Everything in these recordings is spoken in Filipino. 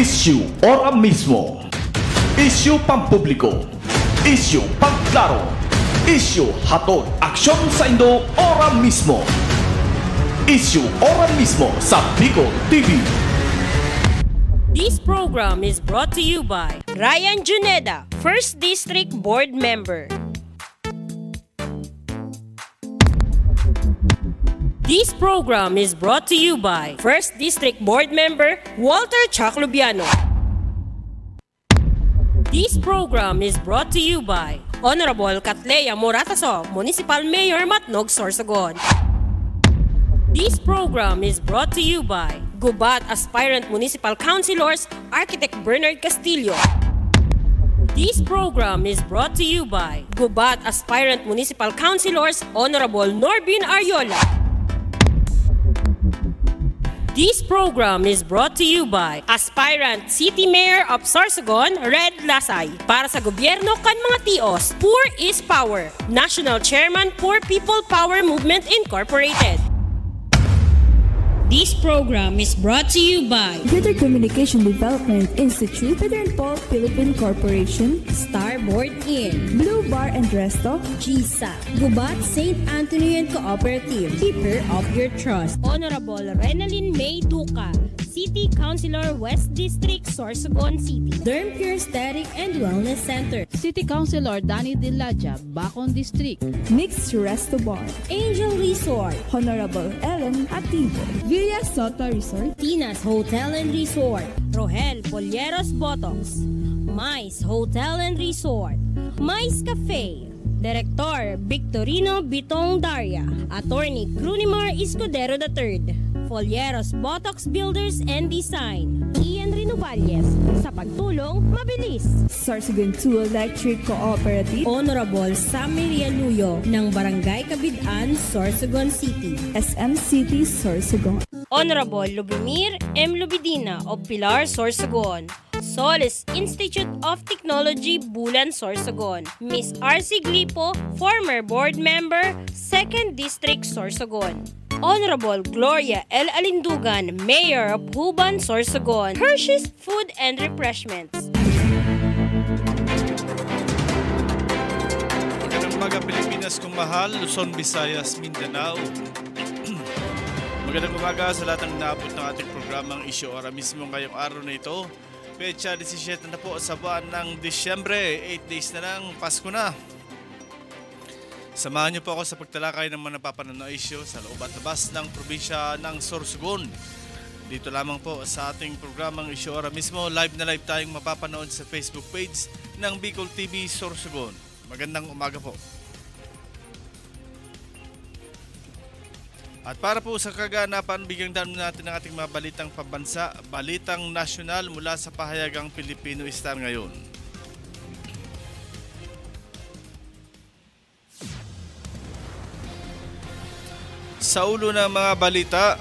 Issue ora mismo. Issue pampubliko. Issue pagklaro. Issue hatod aksyon sa Indo ora mismo. Issue ora mismo sa Bicol TV. This program is brought to you by Ryan Juneda, 1st District Board Member. This program is brought to you by 1st District Board Member Walter Chaclubiano. This program is brought to you by Honorable Katleya Morataso, Municipal Mayor Matnog, Sorsogon. This program is brought to you by Gubat Aspirant Municipal Councilors Architect Bernard Castillo. This program is brought to you by Gubat Aspirant Municipal Councilors Honorable Norbin Ariola. This program is brought to you by Aspirant City Mayor of Sorsogon, Red Lasay. Para sa gobyerno kan mga tios, Poor is Power. National Chairman, Poor People Power Movement Incorporated. This program is brought to you by Greater Communication Development Institute, Peter and Paul Philippine Corporation, Starboard Inn, Blue Bar and Resto, GSA, Gubat St. Anthony and Cooperative, Keeper of Your Trust, Honorable Renalyn May Duca, City Councilor, West District, Sorsogon City, Derm Pure Aesthetic and Wellness Center, City Councilor Danny Dilaja, Bacon District, Mixed Resto Bar, Angel Resort, Honorable Ellen Ativo, Villa Soto Resort, Tina's Hotel and Resort, Rohel Polleros Botox, Mais Hotel and Resort, Mais Cafe, Director Victorino Bitong Daria, Attorney Crunimar Escudero III, Folleros Botox Builders and Design, Ian Renovalles, sa pagtulong mabilis. Sorsogon 2 Electric Cooperative, Honorable Sammy Rialuyo ng Barangay Kabidaan, Sorsogon City, SM City Sorsogon, Honorable Lubimir M. Lubidina of Pilar, Sorsogon, Solis Institute of Technology, Bulan, Sorsogon, Miss R.C. Glipo, former board member, 2nd District, Sorsogon, Honorable Gloria L. Alindugan, Mayor of Huban, Sorsogon, Hershey's Food and Refreshments. Magandang umaga Pilipinas kung mahal, Luzon, Visayas, Mindanao. Magandang umaga sa lahat ng naabot ng ating programang Issue Ora mismo ngayong araw na ito. Petsa 17 na po sa buwan ng Disyembre, 8 days na lang, Pasko na. Samahan niyo po ako sa pagtalakay ng mga napapanood na issue sa loob at labas ng probinsya ng Sorsogon. Dito lamang po sa ating programang Issue Ora mismo, live na live tayong mapapanood sa Facebook page ng Bicol TV Sorsogon. Magandang umaga po. At para po sa kaganapan, bigyan daan natin ang ating mga balitang pambansa, balitang nasyonal mula sa pahayagang Pilipino Star ngayon. Sa ulo ng mga balita,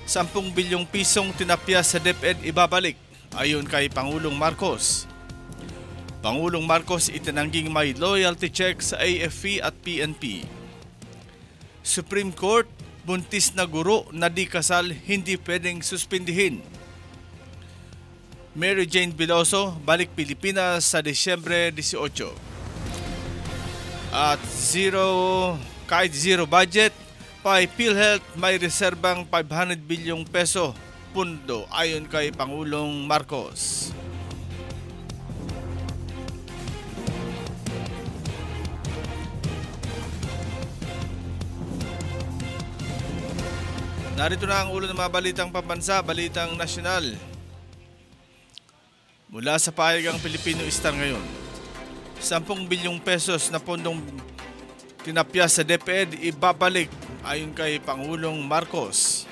10 bilyong pisong tinapya sa DepEd ibabalik ayon kay Pangulong Marcos. Pangulong Marcos itinangging may loyalty check sa AFP at PNP. Supreme Court, buntis na guro na di kasal hindi pwedeng suspindihin. Mary Jane Biloso balik Pilipinas sa Disyembre 18. At kahit zero budget, PhilHealth may reserbang 500 bilyong peso pundo ayon kay Pangulong Marcos. Narito na ang ulo ng mga balitang pambansa, balitang nasyonal. Mula sa pahayagang Pilipino Star ngayon, 10 bilyong pesos na pondong tinapya sa DepEd ibabalik ayon kay Pangulong Marcos.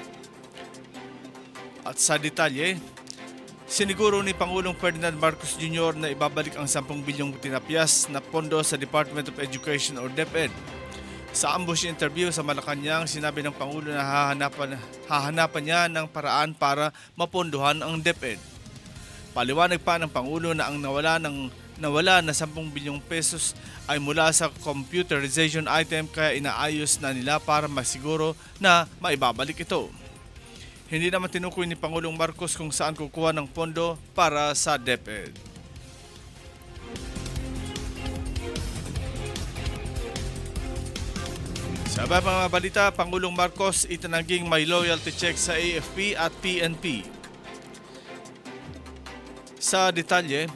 At sa detalye, siniguro ni Pangulong Ferdinand Marcos Jr. na ibabalik ang 10 bilyong tinapyas na pondo sa Department of Education or DepEd. Sa ambush interview sa Malacanang, sinabi ng Pangulo na hahanapan niya ng paraan para mapondohan ang DepEd. Paliwanag pa ng Pangulo na ang nawala na 10 bilyong pesos ay mula sa computerization item kaya inaayos na nila para masiguro na maibabalik ito. Hindi naman tinukoy ni Pangulong Marcos kung saan kukuha ng pondo para sa DepEd. Sa iba pang mga balita, Pangulong Marcos itinangging may loyalty check sa AFP at PNP. Sa detalye,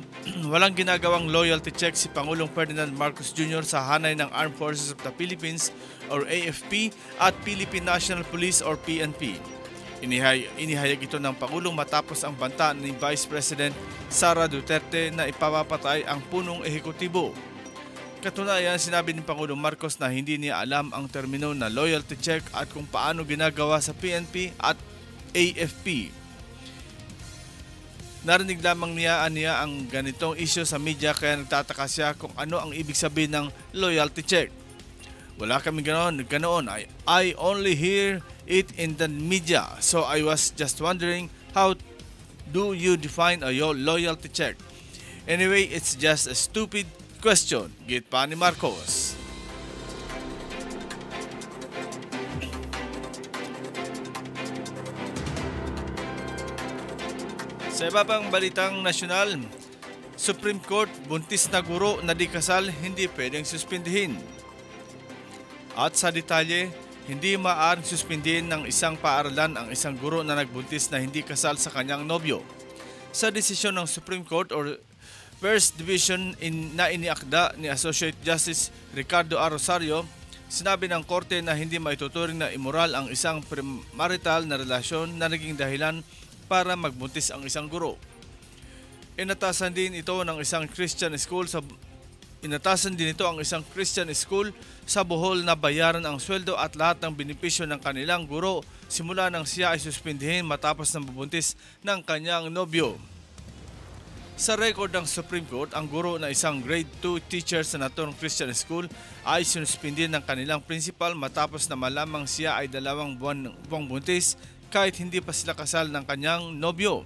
walang ginagawang loyalty check si Pangulong Ferdinand Marcos Jr. sa hanay ng Armed Forces of the Philippines or AFP at Philippine National Police or PNP. Inihayag ito ng Pangulong matapos ang banta ni Vice President Sara Duterte na ipapapatay ang punong ehekutibo. Katunayan, sinabi ni Pangulong Marcos na hindi niya alam ang termino na loyalty check at kung paano ginagawa sa PNP at AFP. Narinig lamang niya ang ganitong issue sa media kaya nagtataka siya kung ano ang ibig sabihin ng loyalty check. Wala kami ganoon. I only hear it in the media. So I was just wondering, how do you define a loyalty check? Anyway, it's just a stupid question. Git pa ni Marcos. Sa iba pang balitang nasyonal, Supreme Court, buntis na guro na di kasal hindi pwedeng suspindihin. At sa detalye, hindi maaaring suspindihin ng isang paaralan ang isang guro na nagbuntis na hindi kasal sa kanyang nobyo. Sa desisyon ng Supreme Court or First Division na iniakda ni Associate Justice Ricardo A. Rosario, sinabi ng korte na hindi maituturing na immoral ang isang premarital na relasyon na naging dahilan para magbuntis ang isang guro. Inatasan din ang isang Christian school sa Bohol na bayaran ang sweldo at lahat ng benepisyo ng kanilang guro simula nang siya ay suspindihin matapos ng bubuntis ng kanyang nobyo. Sa record ng Supreme Court, ang guro na isang grade 2 teacher sa naturang Christian school ay sinuspindi ng kanilang principal matapos na malamang siya ay 2 buwang buntis kahit hindi pa sila kasal ng kanyang nobyo.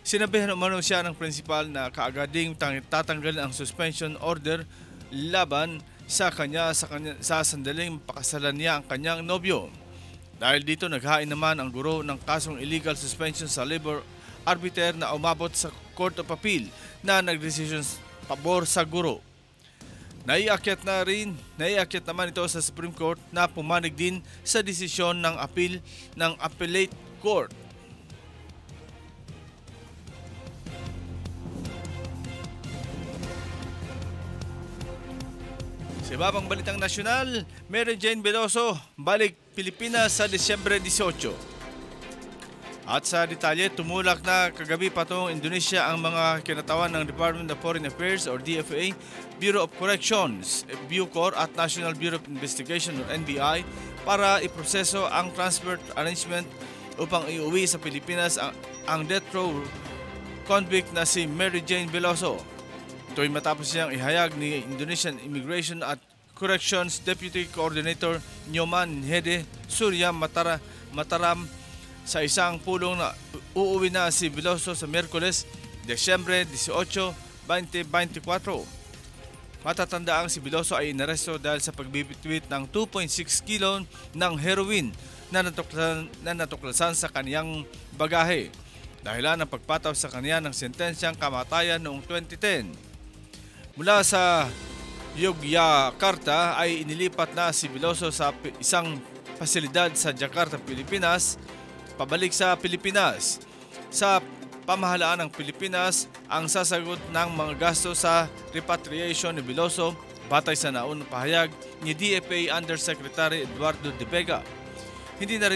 Sinabihan umano siya ng principal na kaagading tatanggalin ang suspension order laban sa kanya sa sandaling pakasalan niya ang kanyang nobyo. Dahil dito naghain naman ang guro ng kasong illegal suspension sa labor arbiter na umabot sa Court of Appeal na nagdesisyon pabor sa guro. Naiakyat naman ito sa Supreme Court na pumanig din sa desisyon ng appeal ng Appellate Court. Sa iba pang balitang nasyonal, Mary Jane Veloso balik Pilipinas sa Disyembre 18. At sa detalye, tumulak na kagabi patungong Indonesia ang mga kinatawan ng Department of Foreign Affairs or DFA, Bureau of Corrections, Bucor at National Bureau of Investigation or NBI para iproseso ang transfer arrangement upang iuwi sa Pilipinas ang death row convict na si Mary Jane Veloso. Ito ay matapos siyang ihayag ni Indonesian Immigration at Corrections Deputy Coordinator Nyoman Hede Surya Mataram sa isang pulong na uuwi na si Veloso sa Miyerkules, Desyembre 18, 2024. Matatandaang si Veloso ay inaresto dahil sa pagbibitwit ng 2.6 kilo ng heroin na natuklasan sa kaniyang bagahe. Dahilan ng pagpataw sa kaniya ng sentensyang kamatayan noong 2010. Mula sa Yogyakarta ay inilipat na si Veloso sa isang pasilidad sa Jakarta, Pilipinas, pabalik sa Pilipinas. Sa pamahalaan ng Pilipinas ang sasagot ng mga gasto sa repatriation ni Veloso batay sa naunang pahayag ni DFA Undersecretary Eduardo De Vega. Hindi na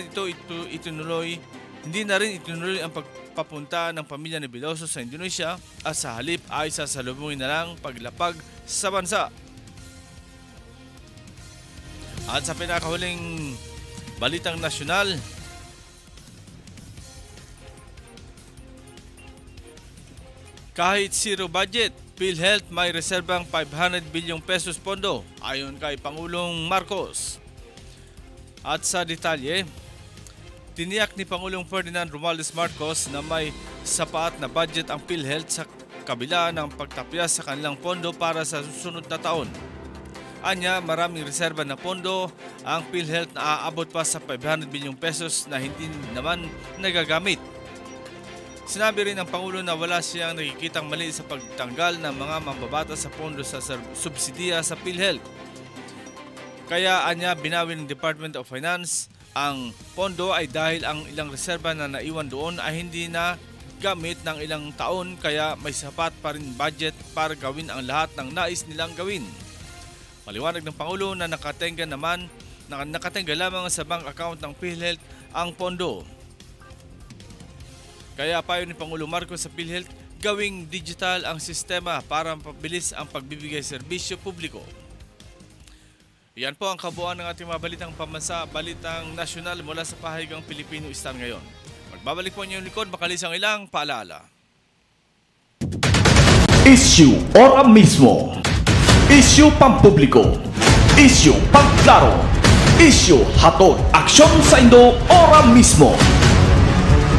rin itinuloy ang pagpapunta ng pamilya ni Veloso sa Indonesia at sa halip ay sasalubungin na lang paglapag sa bansa. At sa pinakahuling balitang nasyonal, kahit zero budget, PhilHealth may reserbang 500 bilyong pesos pondo ayon kay Pangulong Marcos. At sa detalye, tiniyak ni Pangulong Ferdinand Romualdez Marcos na may sapat na budget ang PhilHealth sa kabila ng pagtapyas sa kanilang pondo para sa susunod na taon. Anya, maraming reserba na pondo ang PhilHealth na aabot pa sa 500 bilyong pesos na hindi naman nagagamit. Sinabi rin ng Pangulo na wala siyang nakikitang mali sa pagtanggal ng mga mambabatas sa pondo sa subsidiya sa PhilHealth. Kaya anya, binawi ng Department of Finance ang pondo ay dahil ang ilang reserba na naiwan doon ay hindi na gamit ng ilang taon, kaya may sapat pa rin budget para gawin ang lahat ng nais nilang gawin. Maliwanag ng Pangulo na nakatenga lamang sa bank account ng PhilHealth ang pondo. Kaya payo ni Pangulo Marcos sa PhilHealth, gawing digital ang sistema para mapabilis ang pagbibigay serbisyo publiko. Yan po ang kabuuan ng ating mabalitang pambansa, balitang nasyonal mula sa pahayagang Pilipino Star ngayon. Magbabalik po niyong likod, makalisang ilang paalala. Issue ora mismo. Issue pampubliko. Issue pangklaro. Issue hatod aksyon sa Indo ora mismo.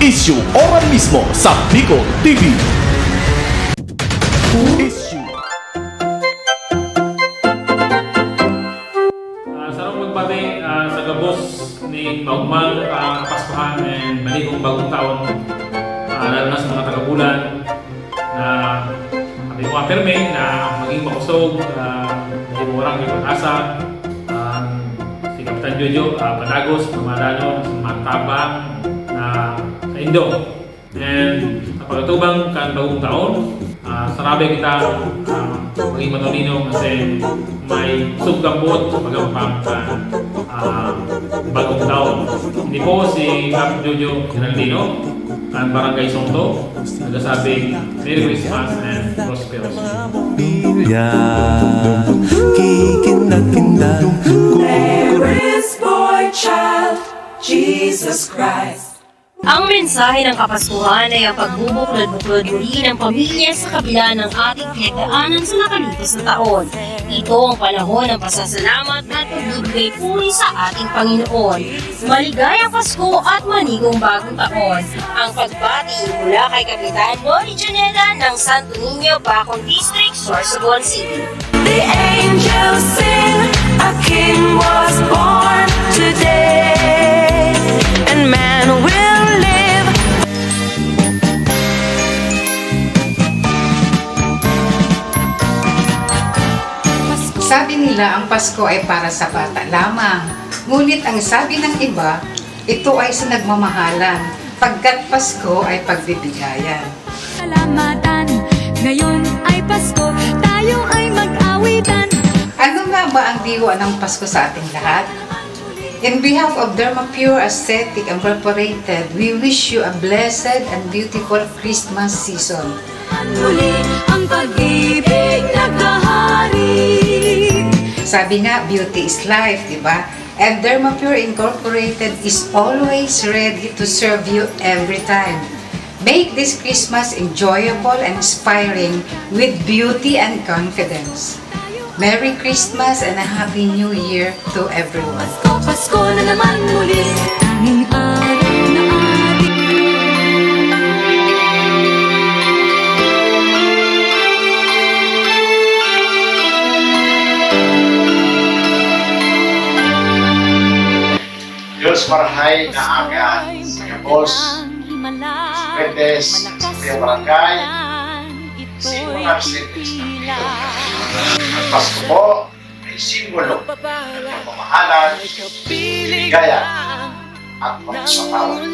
Issue ora mismo sa Bicol TV. Issue. Sarap magbati sa gabos ni Maugmang Kapaskuhan and Maligong Bagong Taon, lalo na sa mga tagabulan na kami mo apirme na maging makusog, hindi mo orang may pag-asa, si Kapitan Jojo Padagos, Mamadano, Matabang na sa Indo. And pagkatubang kan Bagong Taon, sarabi kita maging matalino kasi may subgambot sa pagampang Bagong Taon. Hindi po si Cap Jojo Giraldino ang Barangay Songto nagsasabi Merry Christmas and Prosperous. There is boy child, Jesus Christ. Ang mensahe ng Kapaskuhan ay ang pagbubuklod-buklod muli ng pamilya sa kabila ng ating pinagdaanan sa nakalipas na taon. Ito ang panahon ng pasasalamat at pagbibigay puri sa ating Panginoon. Maligayang Pasko at manigong bagong taon. Ang pagbati mula kay Kapitan Noli Janela ng Santo Niño, Bacon District, Sorsogon City. The angels sing, a king was born today, and man will live. Sabi nila ang Pasko ay para sa bata lamang. Ngunit ang sabi ng iba, ito ay sa nagmamahalan, pagkat Pasko ay pagbibigayan. Salamatan, ngayon ay Pasko, tayo ay mag-awitan. Ano nga ba ang diwa ng Pasko sa ating lahat? In behalf of Dermapure Aesthetic Incorporated, we wish you a blessed and beautiful Christmas season. Muli ang pag-ibig nagkahari. Sabi nga, beauty is life, di ba? And Dermapure Incorporated is always ready to serve you every time. Make this Christmas enjoyable and inspiring with beauty and confidence. Merry Christmas and a Happy New Year to everyone. Pasko na naman muli, tanging araw na ating. Diyos marahay na aga sa kapos, Pwede sa barangay, si mga residents ang Pasko po ay simbolo ng pamamahalan, ligaya at pagsasawa.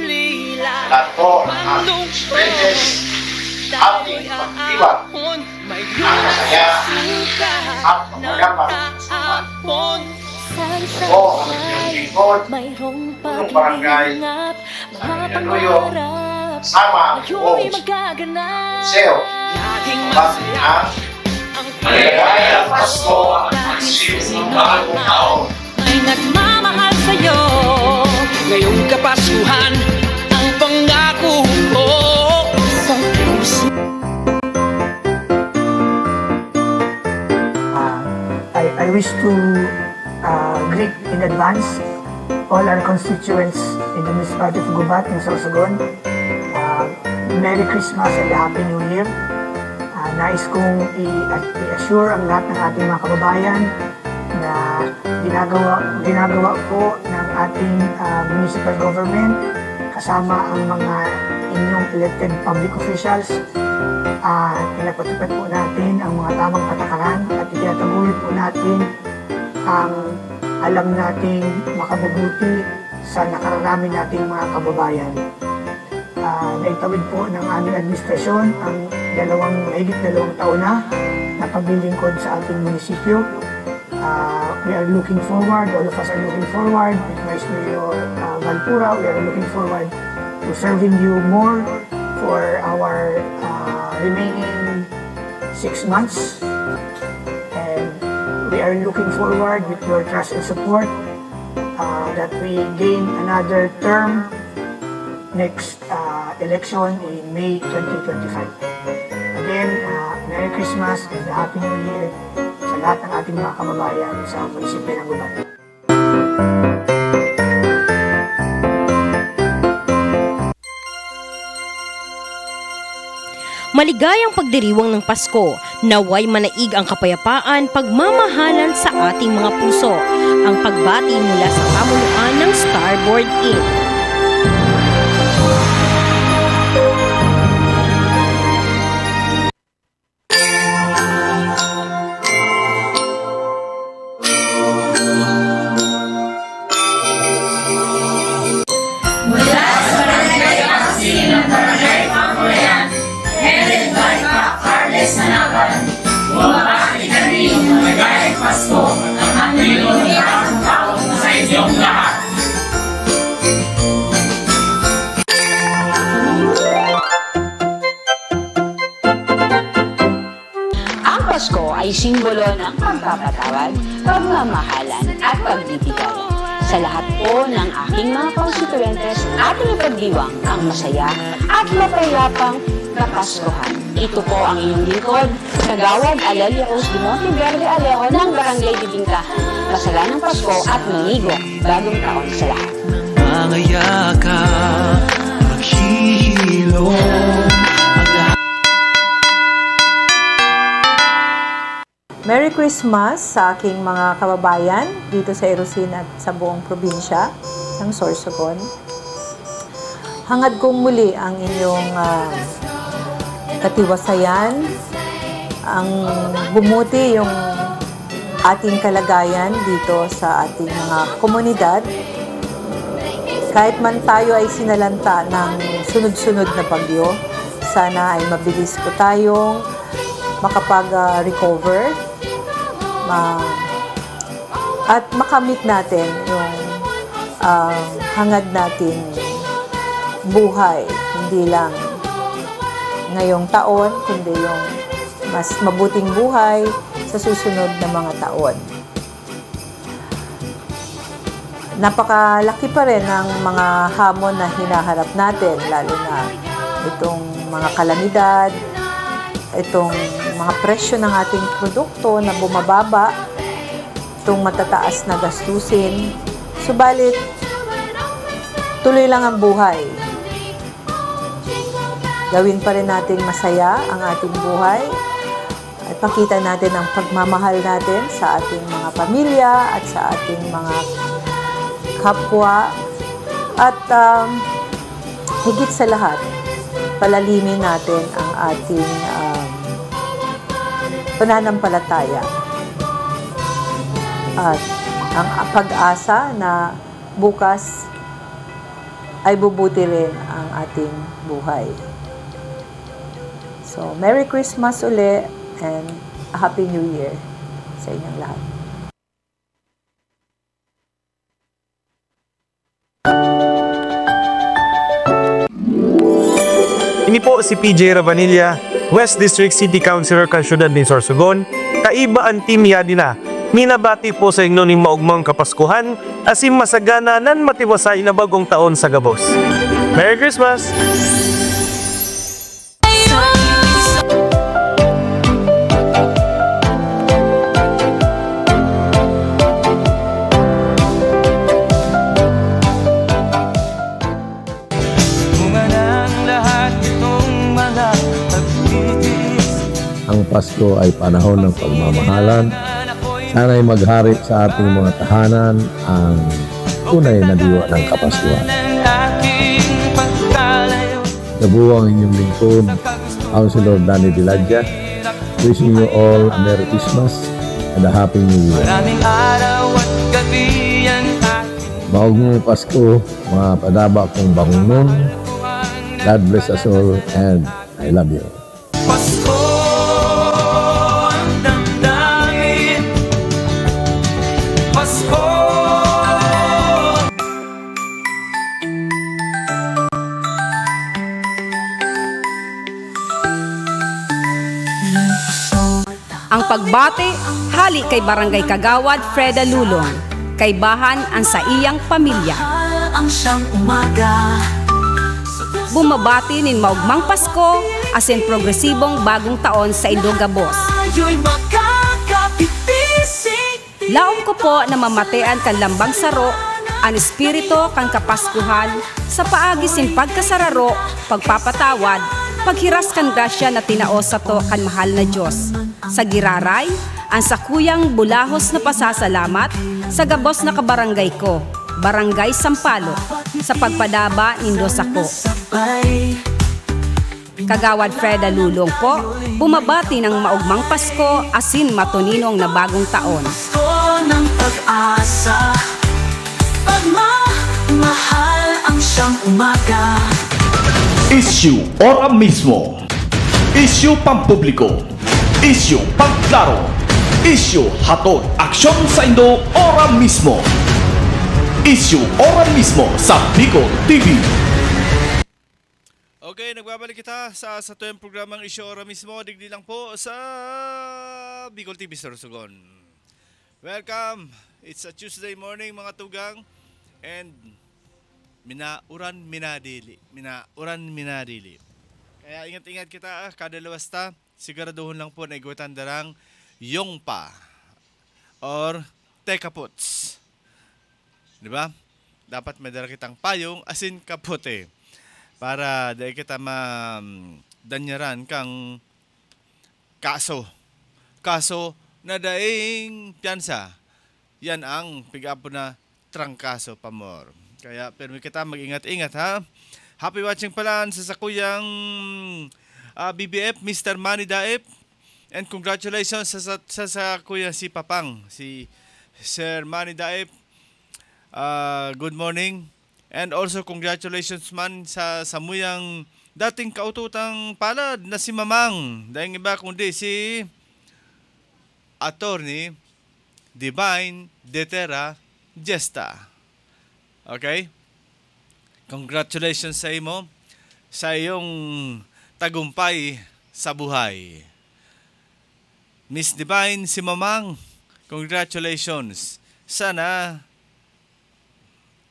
Lahat po ng ating residents, ating pagtiwag, ang kasaya at pagkagapang sa ito po ang inyong lingkod, ng barangay, sa Minanuyo, sama ang buong museo, pati ang maligayang Pasko at magsimulang bagong taon. May nagmamahal sa'yo, ngayong Kapaskuhan, ang pangako ko sa puso. I wish to greet in advance all our constituents in the municipality of Gubat in Sorsogon. Merry Christmas and Happy New Year. Nais kong i-assure ang lahat ng ating mga kababayan na ginagawa po ng ating municipal government kasama ang mga inyong elected public officials. Pinapatupad po natin ang mga tamang patakaran at itinataguyod po natin ang alam nating makabubuti sa nakararami nating mga kababayan. Naitawid po ng aming administrasyon ang mahigit 2 taon na paglilingkod sa ating munisipyo. We are looking forward, all of us are looking forward, with Vice Mayor Valpura, we are looking forward to serving you more for our remaining 6 months. And we are looking forward with your trust and support that we gain another term next election in May 2025. Again, Merry Christmas and Happy New Year sa lahat ng ating mga kababayan sa munisipyo ng Gubat. Maligayang pagdiriwang ng Pasko, naway manaig ang kapayapaan, pagmamahalan sa ating mga puso. Ang pagbati mula sa pamunuan ng Starboard Inn. Pasko ay simbolo ng pagpapatawad, pagmamahalan at pagbibigayan. Sa lahat po ng aking mga konstituyentes, ating ipagdiwang ang masaya at mapayapang Kapaskuhan. Ito po ang inyong lingkod, Kagawad Alelia Rose de Monteverde Alejo ng Barangay Bibingkahan. Masaganang Pasko at manigok bagong taon sa lahat. Mga yaka, maghihilom. Merry Christmas sa aking mga kababayan dito sa Erosin at sa buong probinsya ng Sorsogon. Hangad kong muli ang inyong katiwasayan, ang bumuti yung ating kalagayan dito sa ating mga komunidad. Kahit man tayo ay sinalanta ng sunod-sunod na bagyo, sana ay mabilis po tayong makapag-recover at makamit natin yung hangad natin buhay, hindi lang ngayong taon, kundi yung mas mabuting buhay sa susunod na mga taon. Napakalaki pa rin ang mga hamon na hinaharap natin, lalo na itong mga kalamidad, itong mga presyo ng ating produkto na bumababa, itong matataas na gastusin. Subalit, tuloy lang ang buhay. Gawin pa rin natin masaya ang ating buhay at pakita natin ang pagmamahal natin sa ating mga pamilya at sa ating mga kapwa. At higit sa lahat, palalimin natin ang ating pananampalataya at ang pag-asa na bukas ay bubuti rin ang ating buhay. So, Merry Christmas uli and a Happy New Year sa inyong lahat. Ini po si PJ Ravanilla, West District City Councilor Kasyudad ni Sorsogon, kaiba ang team Yadina. Minabati po sa inyo ning maugmang Kapaskuhan, asim masagana nan matiwasay na bagong taon sa Gabos. Merry Christmas! Ang Pasko ay panahon ng pagmamahalan, Sana'y maghari sa ating mga tahanan ang tunay na diwa ng Kapaskuhan. Nabuwang inyong lingkod, Councilor Danny Diladja, wishing you all a Merry Christmas and a Happy New Year. Maugmong Pasko, mga padaba kong bangunon. God bless us all and I love you. Pasko ang damdamin, Pasko. Ang pagbati, hali kay Barangay Kagawad Freda Lulong, kay Bahan ang sa iyang pamilya. Ang siyang umaga, Bumabati nin maugmang Pasko, asin progresibong bagong taon sa Indogabos. ayo'y makakapipisik. Laom ko po na mamatean kan lambang saro, ang espirito kan kapaskuhan, sa paagi sin pagkasararo, pagpapatawad, paghiras kan grasya na tinaos sa to kan mahal na Diyos. Sa giraray, ang sakuyang bulahos na pasasalamat sa gabos na kabarangay ko, Barangay Sampalo, sa pagpadaba nindo sako. Kagawad Freda Lulong po, bumabati ng maugmang Pasko asin matuninong na bagong taon. Pasko ng pag-asa, pagmamahal ang siyang umaga. Issue ora mismo. Issue pampubliko. Issue pagklaro. Issue hatod aksyon sa Indo ora mismo. Issue ora mismo sa Bicol TV. Okay, nagbabalik kita sa tuyong programang Issue ora mismo. Digdi lang po sa Bicol TV Sorsogon. Welcome. It's a Tuesday morning mga tugang. And minauran minadili. Kaya ingat-ingat kita kada lawasta. Siguraduhon lang po na igutan darang yung pa or tekapots. Di ba? Dapat may dala kitang payong asin kapote para dahil kita danyaran kang kaso na daing piyansa. Yan ang pigapo na trangkaso pamor. Kaya pero kita mag-ingat-ingat ha. Happy watching pala sa sakuyang BBF Mr. Manny Daep, and congratulations sa kuya si Papang, si Sir Manny Daep. Good morning, and also congratulations man sa samuyang dating kaututang palad na si Mamang, dahil iba kundi si Attorney Divine Detera Gesta. Okay? Congratulations sa imo sa iyong tagumpay sa buhay. Miss Divine, si Mamang, congratulations. Sana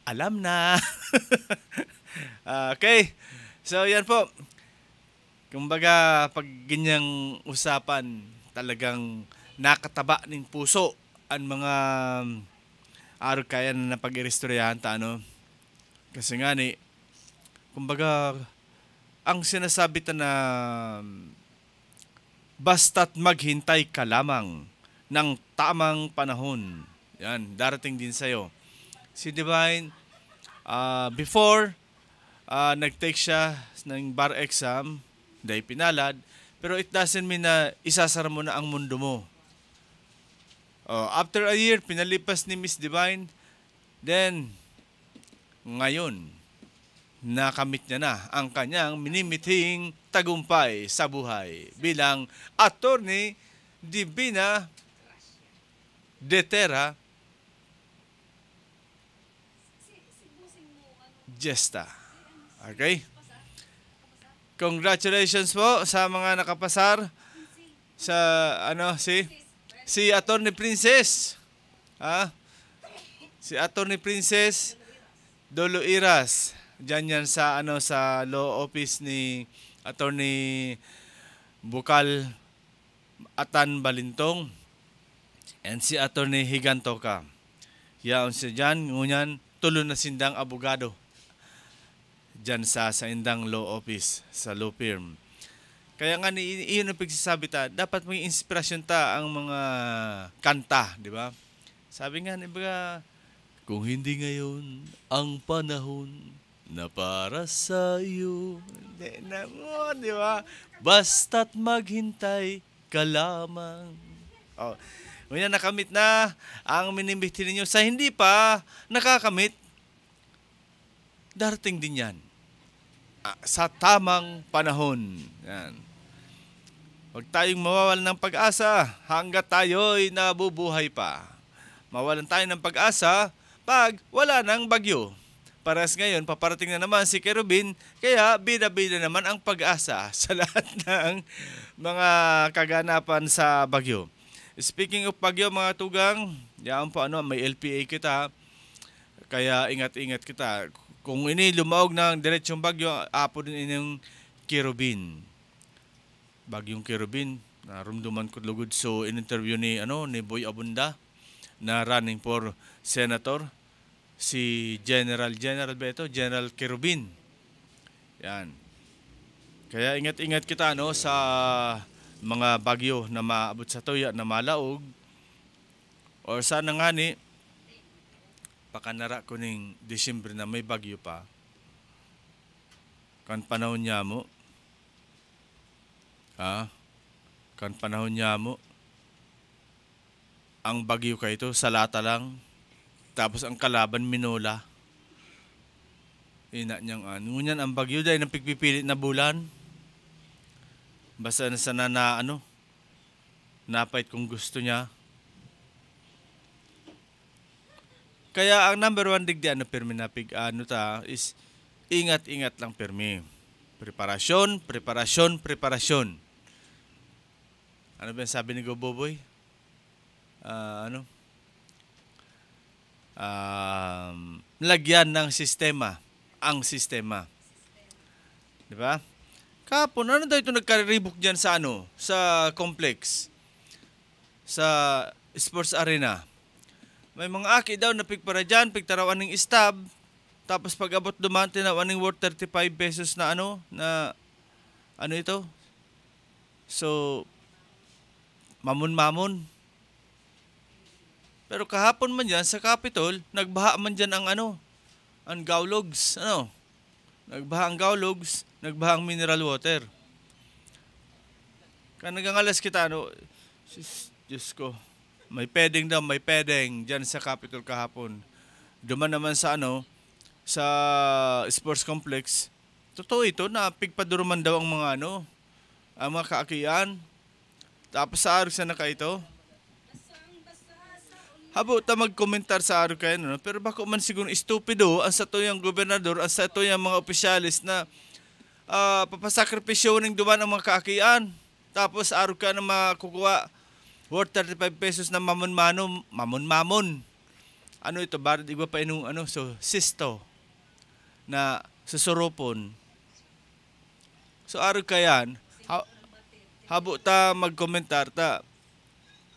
alam na. Okay. So yan po. Kumbaga pag ganyang usapan, talagang nakataba ng puso ang mga araw kaya na pag-irestoryahan ta, ano? Kasi nga ni, kumbaga, ang sinasabi ta na basta't maghintay ka lamang ng tamang panahon. Yan, darating din sa'yo. Si Divine, before, nag-take siya ng bar exam, dahil pinalad, pero it doesn't mean na isasara mo na ang mundo mo. After a year, pinalipas ni Miss Divine, then, ngayon, nakamit niya na ang kanyang minimithing tagumpay sa buhay bilang Attorney Divina Detera Gesta. Okay? Congratulations po sa mga nakapasar sa si Attorney Princess. Si Attorney Princess Dolo Iras. Diyan yan sa sa law office ni Attorney Bukal Atan Balintong and si Attorney Higantoka. Yaon siya dyan, ngunyan tulo na sindang abogado dyan sa indang law office, sa law firm. Kaya nga iyon ang pagsasabi ta, dapat may inspirasyon ta ang mga kanta, di ba? Sabi nga, diba, kung hindi ngayon ang panahon na para sa iyo, hindi na mo, di ba? Basta't maghintay ka lamang. Oh, ngayon nakamit na ang minimbiti ninyo. Sa hindi pa nakakamit, darating din yan. Sa tamang panahon. Yan. Huwag tayong mawawalan ng pag-asa hanggat tayo'y nabubuhay pa. Mawalan tayo ng pag-asa pag wala ng bagyo. Paras ngayon, paparating na naman si Kerubin, kaya bida-bida naman ang pag-asa sa lahat ng mga kaganapan sa bagyo. Speaking of bagyo, mga tugang, yan po may LPA kita, kaya ingat-ingat kita. Kung ini lumaog ng diretsong bagyo, apo din inyong Kerubin. Bagyong Kerubin, narumduman ko lugod so in-interview ni Boy Abunda na running for senator, si General Kerubin. Yan. Kaya ingat-ingat kita sa mga bagyo na maabot sa tuya na malaog, or sana nga ni pakanara ko ning Disyembre na may bagyo pa. Kan panahon niya mo, kan panahon niya mo, ang bagyo ka ito, salata lang, tapos ang kalaban minola. Ina niyang ngunyan ang bagyo dahil nang pigpipilit na bulan. Basta na sana na napait kung gusto niya. Kaya ang number one digdi permi na is ingat-ingat lang permi. Preparasyon. Ano ba sabi ni Goboboy? Lagyan ng sistema. Ang sistema. Di ba? Kapon, ano daw ito nagkaribok dyan sa sa complex? Sa sports arena. May mga aki daw na pigpara dyan, pigtarawan ng stab. Tapos pag abot duman, tinawan ng worth 35 pesos na ito? So, mamon-mamon. Pero kahapon man dyan, sa Capitol, nagbaha man dyan ang gaulogs. Nagbaha ang gaulogs, nagbaha ang mineral water. Kaya nagangalas kita, Diyos ko, may pedeng dyan sa Capitol kahapon. Duman naman sa sa sports complex. Totoo ito na pigpaduruman daw ang mga ang mga kaakian. Tapos sa araw sa naka ito. Habo ta magkomentar sa araw kayo, pero bako man siguro estupido ang sa tuyang gobernador, ang sa tuyang mga opisyalis na papasakripisyo ng duman ang mga kaakian. Tapos araw ka na makukuha worth 35 pesos na mamon. Ano ito, barat iba pa inong sisto na susurupon. So araw kayan, habo ta magkomentar ta,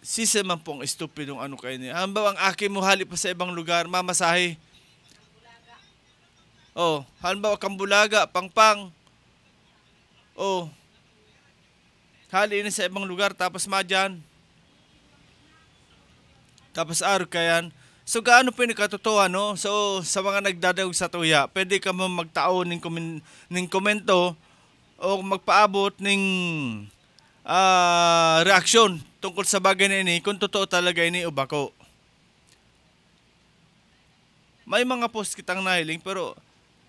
sisa man pong estupidong kayo niya. Halimbawa ang akin mo hali pa sa ibang lugar, mamasahe. Halimbawa Kambulaga, Pangpang. Hali na sa ibang lugar, tapos madyan. Tapos araw kayan. So gaano po yung katotohan, So sa mga nagdadawag sa tuya, pwede ka mo magtao ng komento o magpaabot ng reaksyon tungkol sa bagay na ini kung totoo talaga ini o bako. May mga post kitang nahiling pero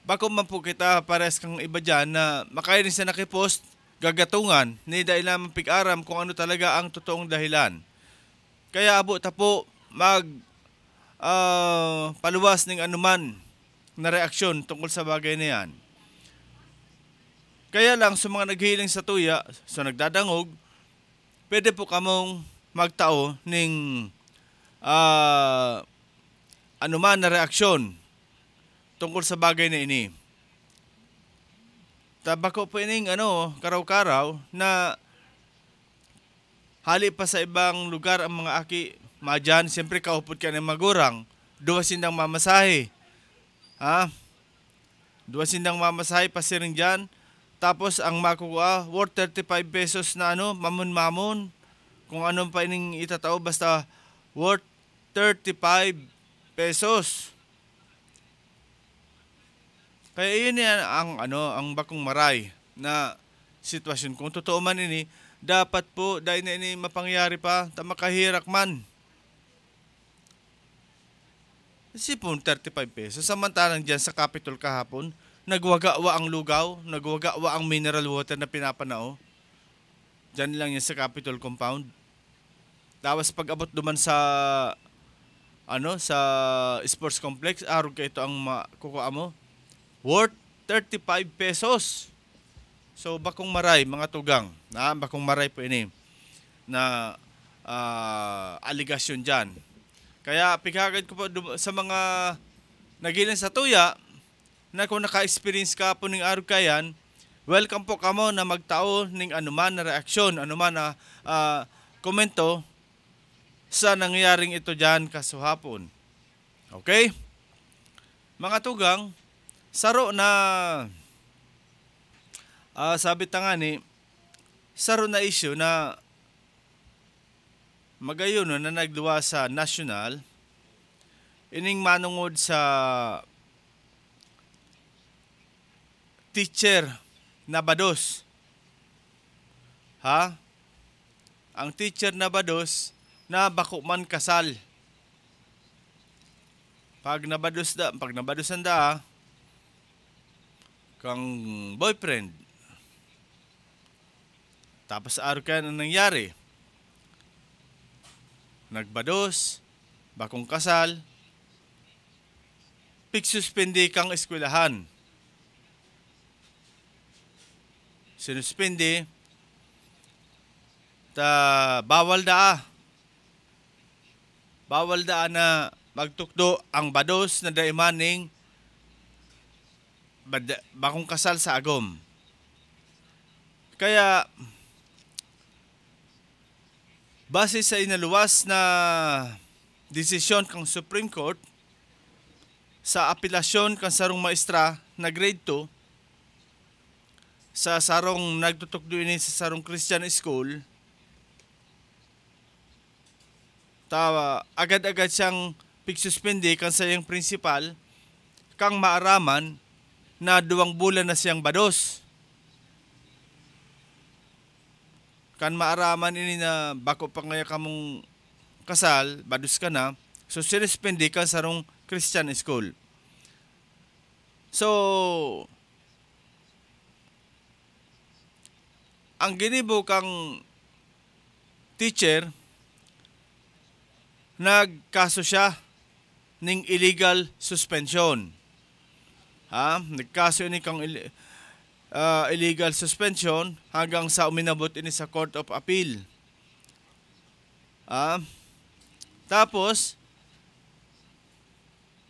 bako man po kita pares kang iba dyan na makairin sa nakipost gagatungan ni dahil naman pig-aram kung ano talaga ang totoong dahilan. Kaya abot ta po paluwas ng anuman na reaksyon tungkol sa bagay na yan. Kaya lang sa mga naghiling sa tuya, sa nagdadangog, pwede po kamong magtao ng anuman na reaksyon tungkol sa bagay na ini. Tabako po ining karaw-karaw na hali pa sa ibang lugar ang mga aki madyan, siyempre kaupod ka ng magurang, duwasin ng mamasahe. Duwasin ng mamasahe, pasiring dyan, Tapos ang makukuha, worth 35 pesos na mamon-mamon. Kung anong pa ining itatao, basta worth 35 pesos. Kaya yun yan ang bakong maray na sitwasyon. Kung totoo man ini, dapat po, dahil na ini mapangyari pa, makahirak man. Sipon 35 pesos. Samantalang dyan sa Capitol kahapon, nagwagawa ang lugaw, nagwagawa ang mineral water na pinapanao. Diyan lang yan sa Capitol compound. Tapos pag abot duman sa sa sports complex, arog ka ito ang makukuha mo. Worth 35 pesos. So bakong maray mga tugang, bakong maray po ini na aligasyon diyan. Kaya pikagad ko po sa mga nagilan sa tuya, na kung naka-experience ka po ng arog kayan, welcome po kamo na magtao ng anuman na reaksyon, anuman na komento sa nangyaring ito dyan kasuhapon. Okay? Mga tugang, saro na sabi tangani, saro na issue na magayon na nagluwa sa national, ining manungod sa teacher na bados. Ang teacher na bados na bako man kasal. Pag nabadosan da kang boyfriend. Tapos araw ka na nangyari. Nagbados, bakong kasal, pigsuspindi kang eskwelahan. Sinuspindi, bawal na magtukdo ang bados na daimaning bakong kasal sa agom. Kaya base sa inaluwas na desisyon kang Supreme Court sa apelasyon kang sarong maestra na grade 2 sa sarong nagtutukdo ini sa sarong Christian school, agad-agad siyang pigsuspindi kan sa iyang principal kang maaraman na 2 bulan na siyang bados. Kan maaraman ini na bako pa ngaya kamong kasal, bados ka na, so sinuspindi kan sarong Christian school. So, ang ginibo kang teacher, nagkaso siya ng illegal suspension. Nagkaso ni kang illegal suspension hanggang sa uminabot ini sa Court of Appeal. Tapos,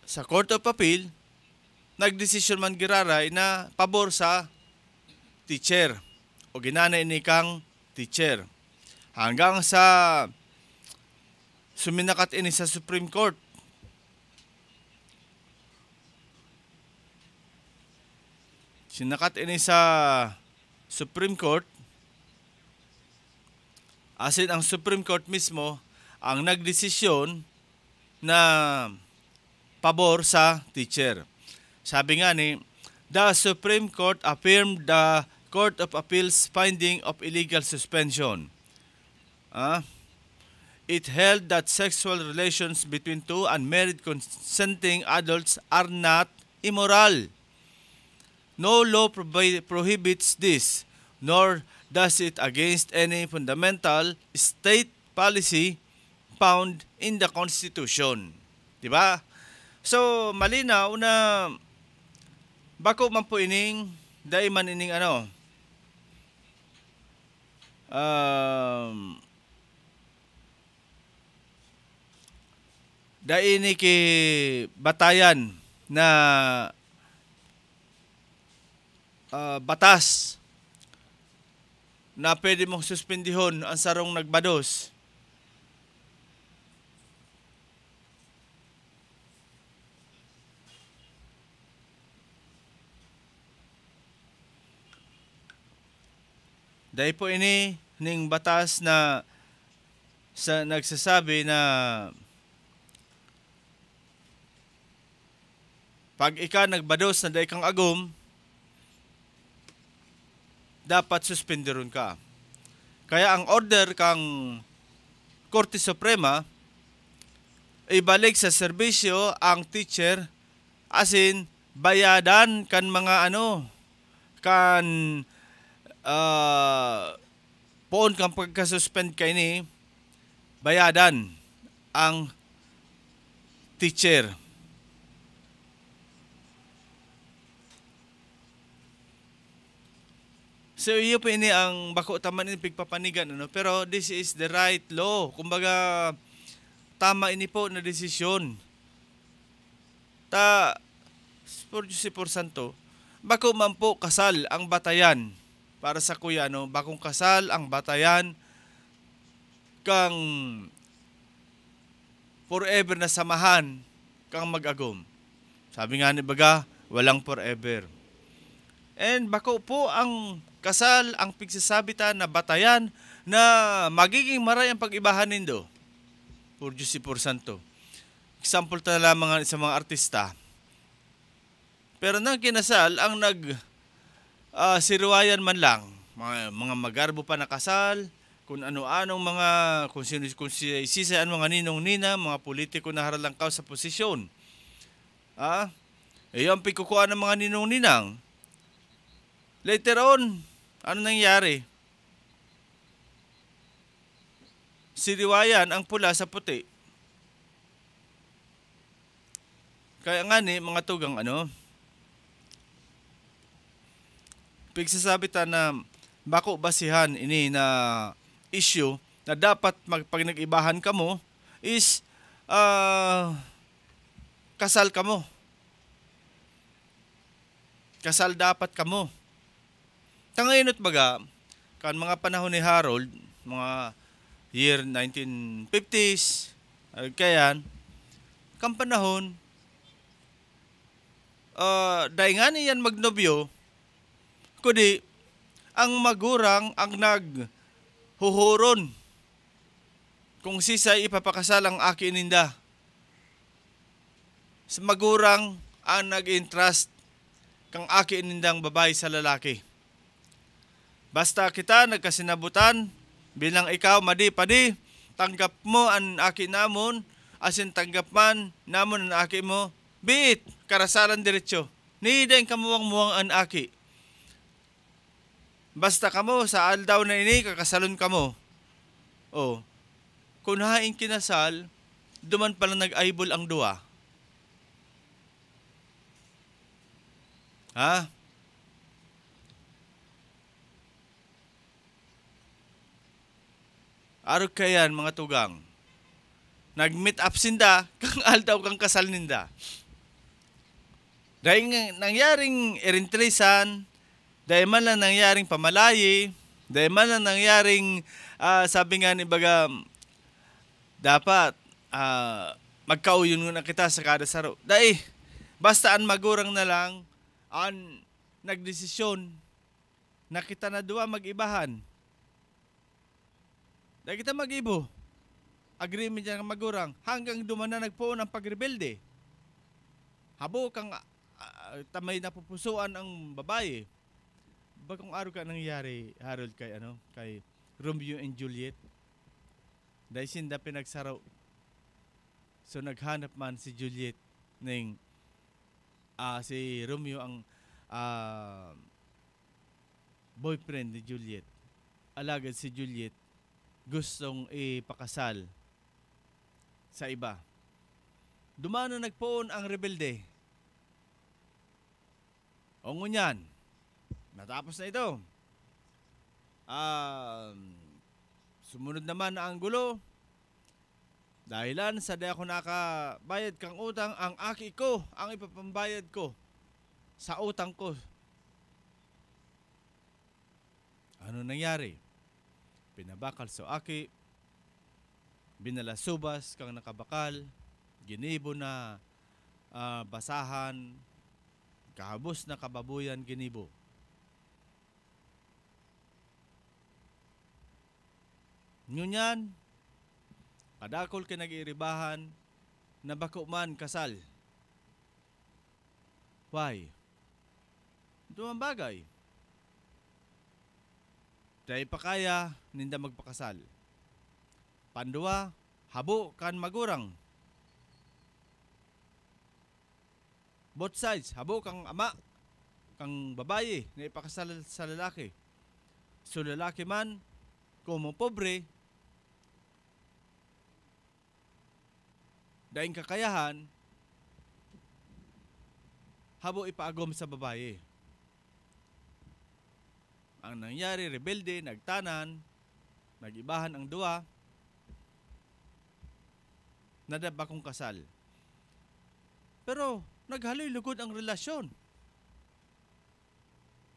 sa Court of Appeal, nagdesisyon man giraray na pabor sa teacher o ginanay ni kang teacher. Hanggang sa suminakat ini sa Supreme Court. Sinakat ini sa Supreme Court. Asin ang Supreme Court mismo ang nagdesisyon na pabor sa teacher. Sabi nga ni, the Supreme Court affirmed the Court of Appeals finding of illegal suspension. It held that sexual relations between two unmarried consenting adults are not immoral. No law prohibits this, nor does it against any fundamental state policy found in the Constitution. Diba? So, malinaw na bako man po ining, dahil man ining dahil ni ki batayan na batas na pwede mong suspendihon ang sarong nagbados. Dahil po ini ning batas na nagsasabi na pag ika nagbados na dahil kang agom, dapat suspenderon ka. Kaya ang order kang Korte Suprema, ibalik sa serbisyo ang teacher, asin bayadan kan mga kan poon kang pagkasuspend kay ni, bayadan ang teacher. So iyo po ini ang bako tama ini pigpapanigan pero this is the right law. Kumbaga tama ini po na desisyon. Ta por santo, bako man po kasal ang batayan para sa kuya bakong kasal ang batayan kang forever na samahan kang mag-agom. Sabi nga ni baga, walang forever. And bako po ang kasal ang pigsasabitan na batayan na magiging maray ang pag-ibahan nindo. Por santo. Example ta lamang sa mga artista. Pero nang kinasal, ang sirwayan man lang, mga magarbo pa na kasal, kung ano-anong mga, kung sisayaan mga ninong-nina, mga politiko na haralangkaw sa posisyon. Ang pikukuha ng mga ninong-ninang. Later on, ano nangyari? Siriwayan ang pula sa puti. Kaya nga ni, mga tugang pigsasabitan na bako basihan ini na issue na dapat pag nag-ibahan ka mo is kasal ka mo. Kasal dapat ka mo. Tangayinot baga, kan mga panahon ni Harold, mga year 1950s, kayan, kan panahon, dahil nga niyan magnobyo, kundi ang magurang ang naghuhuron kung sisay ipapakasal ang aki ninda. Sa magurang ang nag-entrust kang aki nindang babae sa lalaki. Basta kita nagkasinabutan, bilang ikaw madi-padi, tanggap mo ang aki namon, asin tanggap man namon ang aki mo, biit, karasalan diretsyo. Nideng kamuwang-muwang ang aki. Basta kamo, sa aldaw na ini, kakasalon kamo. Kung haing kinasal, duman pala nag-aibol ang dua. Ha? Arog kayan mga tugang. Nag-meet up sinda, kang aldaw kang kasal ninda. Dahil nangyaring erintresan, dahil man lang nangyaring pamalayi, dahil man lang nangyaring, sabi nga ni baga, dapat magkauyon na kita sa kada saro. Dahil, basta ang magurang na lang, ang nagdesisyon na kita na duwa mag-ibahan. Dahil kita mag-ibo. Agreement yan ng magurang. Hanggang duman na nagpoon ang pagrebelde. Habo kang tamay na pupusuan ang babae. Bagong araw ka nangyari, Harold, kay Romeo and Juliet. Dahil sinda pinagsaraw. So naghanap man si Juliet ng si Romeo ang boyfriend ni Juliet. Alagad si Juliet gustong ipakasal sa iba. Dumano nagpoon ang rebelde. O ngunyan, natapos na ito. Sumunod naman na ang gulo. Dahilan sa di ako nakabayad kang utang, ang aki ko ang ipapambayad ko sa utang ko. Ano nangyari? Pinabakal sa aki, binalasubas kang nakabakal, ginibo na basahan, kahabos na kababuyan ginibo. Ngunyan, kadakol ka nag-iiribahan na bako man kasal. Why? Ito ang bagay. Dahil pa kaya, ninda magpakasal. Pandua, habo kan magurang. Both sides, habo kang ama, kang babae na ipakasal sa lalaki. So lalaki man, kung mo pobre, dahil kakayahan, habo ipaagom sa babae. Ang nangyari, rebelde, nagtanan, nagibahan ang dua, nadaba kong kasal. Pero, naghaloy lugod ang relasyon.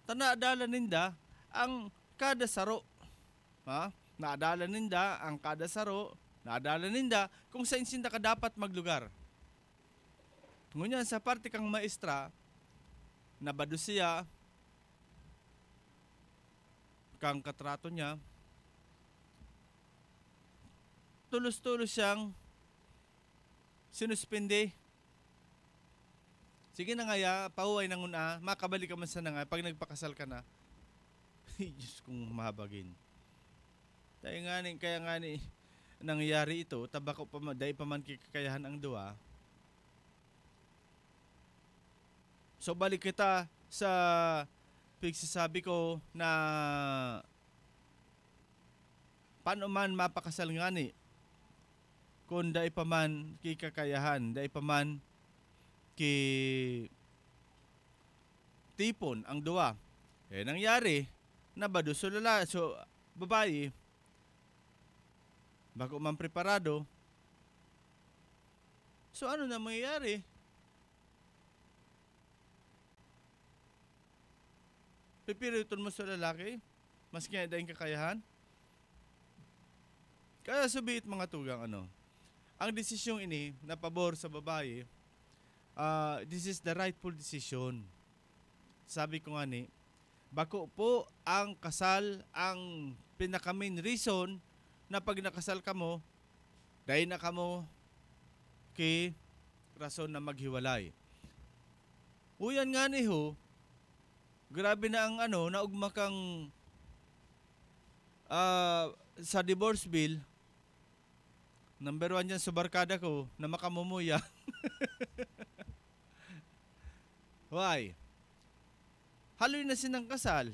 Naadala ninda ang kada saro. Ha? Naadala ninda ang kada saro. Naadala ninda kung saan sinda ka dapat maglugar. Ngunyan sa parte kang maestra, nabado siya, kang katrato niya, tulos-tulos siyang sinuspende. Sige na nga ya, pahuway nang una, makabalik ka man sa na nga, pag nagpakasal ka na, Diyos kong mahabagin. Kaya nga ni, nangyayari ito, tabako pa man, dahil pa man kikayahan ang dua. So balik kita sa pagsasabi ko na paano man mapakasal nga ni, kung dahil pa man kikakayahan, dahil pa man tipon ang dua. Eh nangyari, nabado so babae, bago man preparado. So ano na mangyayari? Pipiriton mo sa lalaki, mas kaya dahil kakayahan? Kaya subiit mga tugang ang desisyong ini na pabor sa babae, this is the rightful decision. Sabi ko nga ni, bako po ang kasal ang pinaka main reason na pag nakasal ka mo, dahil na ka mo kay rason na maghiwalay. Uyan nga ni ho, grabe na ang naugma kang sa divorce bill. Number 1 yan sa barkada ko na makamumuya. Why? Haloy na sinang kasal.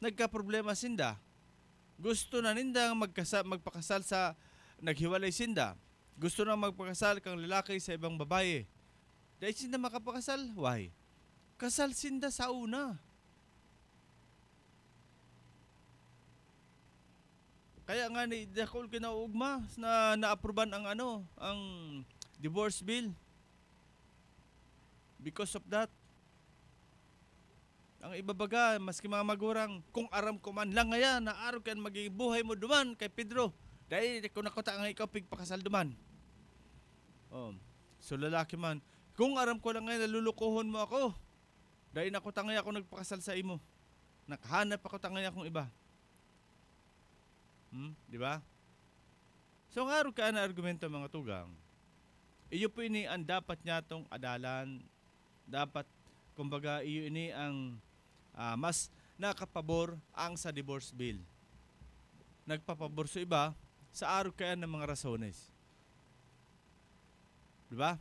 Nagka-problema sinda. Gusto na ninda magpakasal sa naghiwalay sinda. Gusto na magpakasal kang lalaki sa ibang babae. Dahil sinda makapakasal, why? Kasal sinda sa una. Kaya nga ni dakol kinaugma na naaproban ang ang divorce bill. Because of that. Ang ibabaga, maski mga magurang, kung aram ko man lang ngayon, na araw kan magibuhay mo duman kay Pedro. Dahil kung nakuta ang ikaw pigpakasal duman. So lalaki man, kung aram ko lang ngayon, nalulukuhon mo ako. Dahil nakuta ngayon ako nagpakasal sa imo. Nakahanap ako tangay akong iba. Di ba? So nga araw ka na argumento mga tugang. Iyo po ini ang dapat niya tong adalan. Dapat, kumbaga, iyo ini ang mas nakapabor ang sa divorce bill. Nagpapabor sa iba sa araw kaya ng mga rasones. Diba?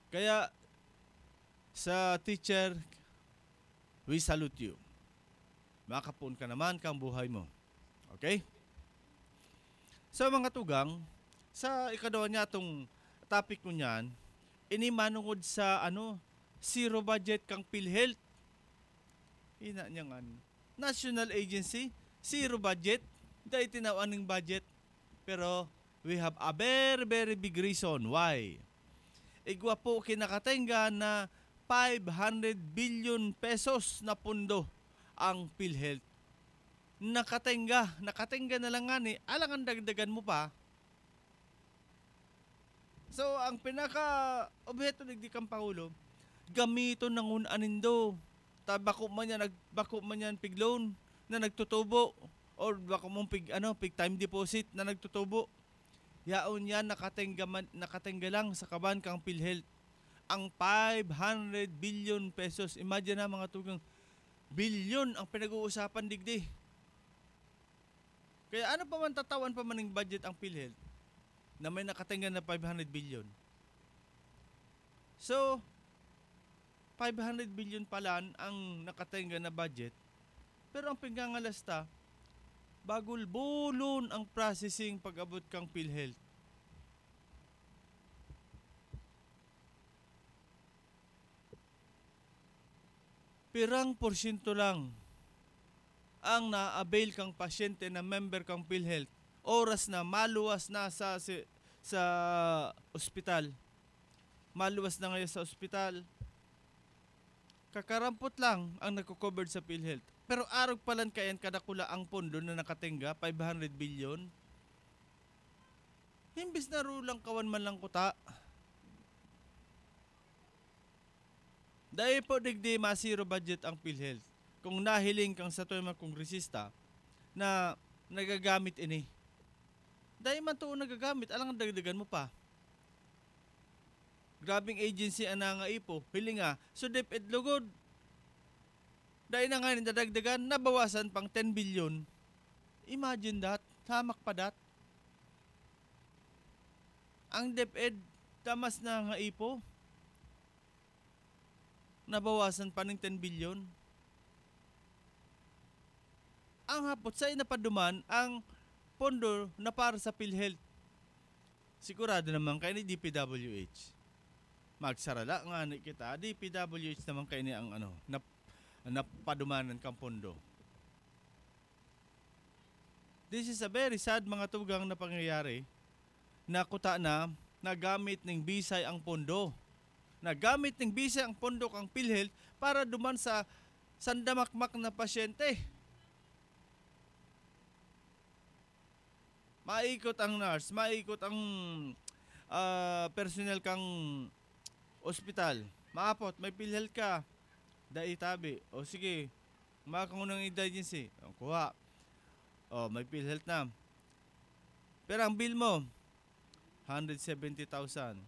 Kaya sa teacher, we salute you. Makapun ka naman kang buhay mo. Okay? So mga tugang, sa ikadawa niya itong topic ko niyan, inimanungod sa zero budget kang PhilHealth. Ina niya nga. National Agency, zero budget. Dahil tinawaan ng budget. Pero we have a very, very big reason why. Igwa po kinakatenga na 500 billion pesos na pundo ang PhilHealth. Nakatenga na lang nga ni, alang ang dagdagan mo pa. So, ang pinaka-objeto ng Dikang Pangulo, gamito ng unanindo. Bako man yan pigloan na nagtutubo. or baka mong pig time deposit na nagtutubo. Yaon yan nakatengga lang sa kaban kang PhilHealth. Ang 500 billion pesos. Imagine na mga tugang bilyon ang pinag-uusapan digdi. Kaya ano pa man tatawan pa man ng budget ang PhilHealth na may nakatengga na 500 billion. So, 500 billion pala ang nakatengga na budget. Pero ang pingangalasta, bagul-bulon ang processing pag-abot kang PhilHealth. Pirang porsyento lang ang na-avail kang pasyente na member kang PhilHealth oras na maluwas na sa ospital. Maluwas na ngayon sa ospital. Kakarampot lang ang nako-covered sa PhilHealth. Pero arog palan kayan kadakula ang pondo na nakatenga, 500 billion. Himbis na rulang kawan man lang kuta. Dahil po digdi masiro budget ang PhilHealth. Kung nahiling kang sa tuwing mga kongresista na nagagamit ini. Dahil man to nagagamit, alang dagdagan mo pa. Grabing agency ang nangaipo, hilinga, so DepEd lugod. Dahil na nga nadagdagan, nabawasan pang 10 billion. Imagine that, hamak pa that. Ang DepEd, tamas na nga ipo. Nabawasan pa ng 10 billion. Ang hapot sa inapaduman ang pondo na para sa PhilHealth. Sigurado naman kayo ni DPWH. Magsarala nga ni kita, DPWH naman kayo ni ang napadumanan kang pondo. This is a very sad mga tugang na pangyayari na kuta na nagamit ng bisay ang pondo. Nagamit ng bisay ang pondo kang PhilHealth para duman sa sandamakmak na pasyente. Maikot ang nurse, maikot ang personnel kang ospital. Maapot, may PhilHealth ka. Daitabi. O sige, makakunang emergency. O kuha. O may PhilHealth na. Pero ang bill mo, 170,000.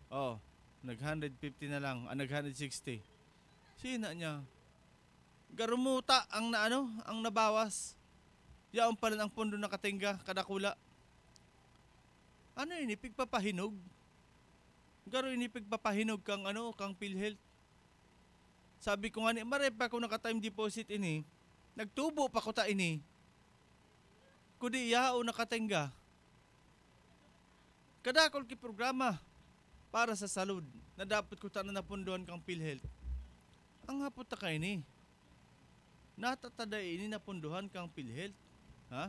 O, nag-150 na lang. Nag-160. Sina niya? Garumuta ang ang nabawas. Yaon pala ang pondo na katingga, kadakula. Ano ini pigpapahinog? Garo ini pigpapahinog kang kang PhilHealth. Sabi ko nga ni, marepa ko naka-time deposit ini. Nagtubo pa ko ta ini. Kudi yao nakatingga. Kadakol ki programa para sa salud na dapat ko ta na napunduhan kang PhilHealth. Ang hapot ta kay ni. Natataday ini napunduhan kang PhilHealth. Ha?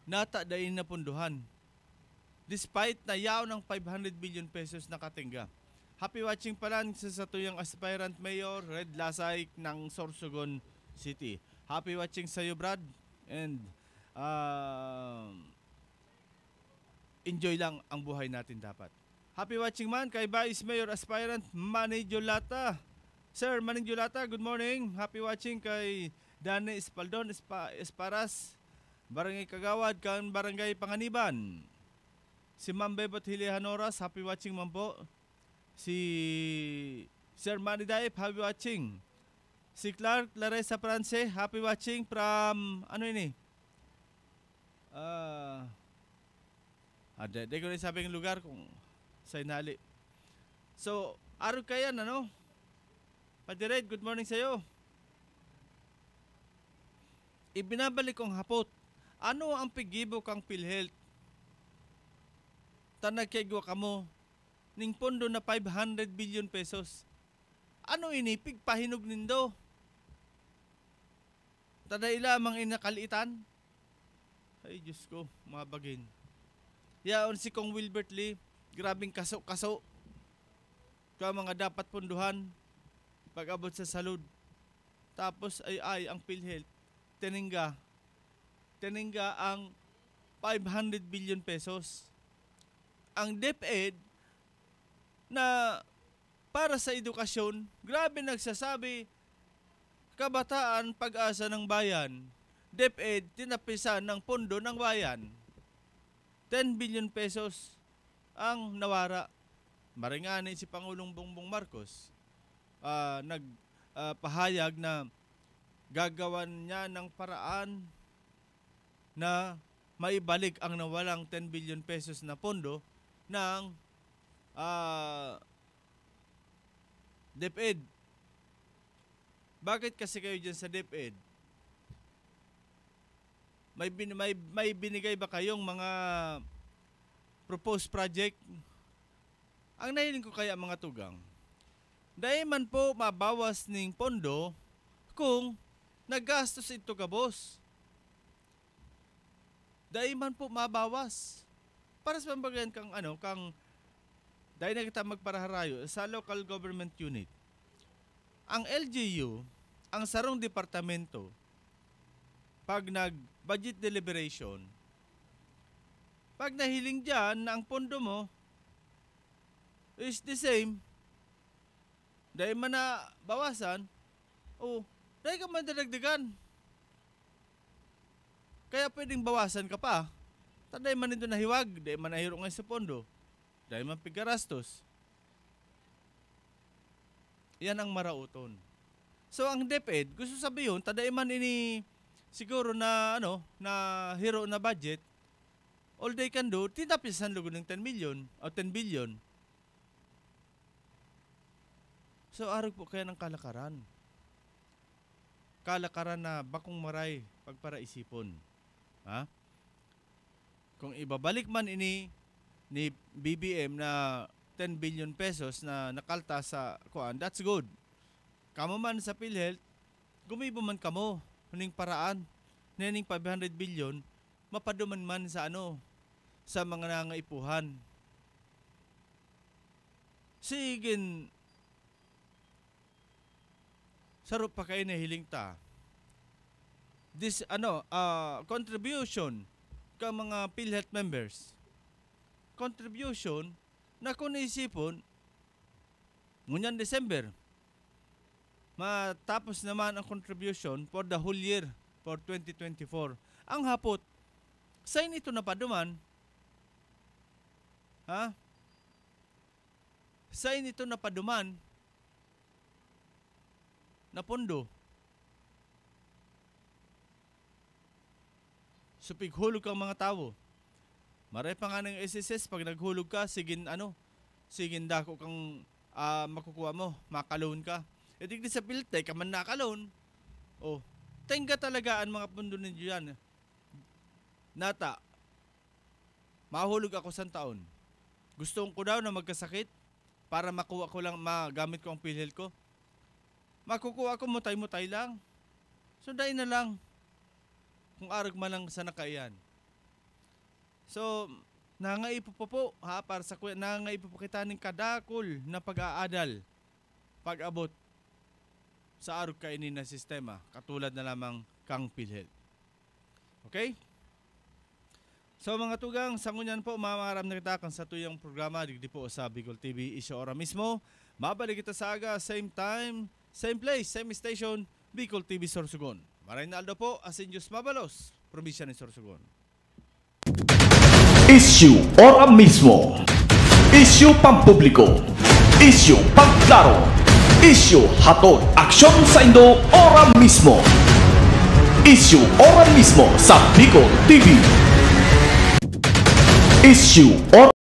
Natataday ini napunduhan. Despite na yaw ng 500 billion pesos na katingga. Happy watching pala sa tuyang aspirant mayor Red Lasay ng Sorsogon City. Happy watching sa iyo, Brad. And enjoy lang ang buhay natin dapat. Happy watching man kay Vice Mayor Aspirant Manny Jolata. Sir Manny Jolata, good morning. Happy watching kay Dani Espaldon Esparas, Barangay Kagawad, kan Barangay Panganiban. Si Ma'am Bebot Hilihanoras, happy watching man po. Si Sir Manny Daip, happy watching. Si Clark Laresa France, happy watching from di ko rin sabi ng lugar kung sa inali. So, araw kaya Padired, good morning sa'yo. Ibinabalik kong hapot. Ano ang pigibo kang PhilHealth? Tanagkegwa ka mo ning pondo na 500 billion pesos. Ano ini pigpahinog nindo? Taday lamang inakalitan? Ay Diyos ko, mga bagin. Yaon si Kong Wilbert Lee, grabing kaso-kaso. Ka mga dapat punduhan pag-abot sa salud. Tapos ay ang PhilHealth Teninga ang 500 billion pesos. Ang DepEd na para sa edukasyon, grabe nagsasabi Kabataan Pag-asa ng Bayan, DepEd tinapisan ng pondo ng bayan. 10 billion pesos ang nawara. Maringani si Pangulong Bongbong Marcos nagpahayag na gagawan niya ng paraan na maibalik ang nawalang 10 billion pesos na pondo ng DepEd. Bakit kasi kayo dyan sa DepEd? May binigay ba kayong mga proposed project? Ang nahiling ko kaya mga tugang, dahil man po mabawas ng pondo kung naggastos ito kabos. Dahil man po mabawas. Para sa pambagayan kang dahil na kita magparaharayo sa local government unit. Ang LGU, ang sarong departamento, pag nag-budget deliberation, pag nahiling dyan na ang pondo mo is the same, dahil man na bawasan, dahil ka man dadagdagan. Kaya pwedeng bawasan ka pa. Dahil man ito nahiwag, dahil man nahiro ngayon sa pondo, dahil man pigarastos. Yan ang marauton. So ang DepEd, gusto sabihin, dahil man ini siguro na na hero na budget, all they can do, tinapisan lugo ng 10 million o 10 billion. So arog po kaya ng kalakaran. Kalakaran na bakong maray pagparaisipon. Ha? Kung ibabalik man ini ni BBM na 10 billion pesos na nakalta sa kuan, that's good. Kamo man sa PhilHealth, gumibo man kamo ning paraan ning 500 billion mapaduman man sa sa mga nangaipuhan. Sigin sarap pa kayo na hiling ta. This contribution ka mga PhilHealth members. Contribution na kung naisipon ngunyan December matapos naman ang contribution for the whole year for 2024. Ang hapot sign ito na paduman. Ha? Sign ito na paduman na pondo. So pighulog kang mga tao. Maray pa nga ng SSS pag naghulog ka, sigin dako kang makukuha mo, makaloan ka. E digdi sa PhilTech, ka man nakaloan. Tenga talaga ang mga pondo ninyo yan. Nata, mahulog ako sa taon. Gusto ko daw na magkasakit para makuha ko lang, magamit ko ang PhilHealth ko. Makukuha ko mutay-mutay lang. So dahil na lang. Kung arag man lang sa nakaiyan. So, nangaipo po para sa kuya, nangaipo po kita ng kadakol na pag-aadal, pag-abot sa arag kainin na sistema, katulad na lamang kang PhilHealth. Okay? So mga tugang, sangunyan po, mamaram na kita kang sa tuyang programa, digdi po sa Bicol TV, isyo ora mismo. Mabalik kita sa aga, same time, same place, same station, Bicol TV Sorsogon. Marinaldo po, Asinjos Mabalos, probinsya ni Sorsogon. Issue ora mismo. Issue pampubliko. Issue pagklaro. Issue hatod aksyon sa Indo ora mismo. Issue ora mismo sa Bicol TV. Issue ora